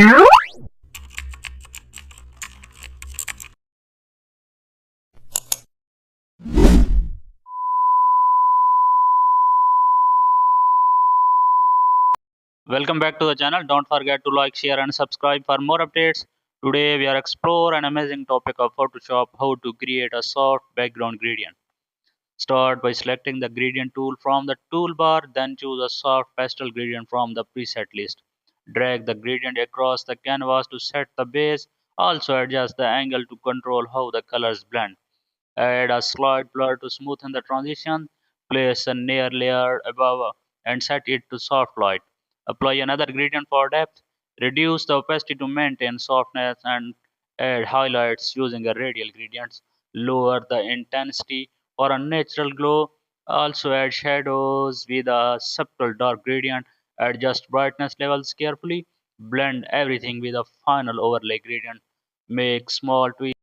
Welcome back to the channel. Don't forget to like, share and subscribe for more updates. Today we are explore an amazing topic of Photoshop, how to create a soft background gradient. Start by selecting the gradient tool from the toolbar, then choose a soft pastel gradient from the preset list. Drag the gradient across the canvas to set the base. Also adjust the angle to control how the colors blend. Add a slight blur to smoothen the transition. Place a near layer above and set it to soft light. Apply another gradient for depth. Reduce the opacity to maintain softness and add highlights using a radial gradients. Lower the intensity for a natural glow. Also add shadows with a subtle dark gradient. Adjust brightness levels carefully. Blend everything with a final overlay gradient. Make small tweaks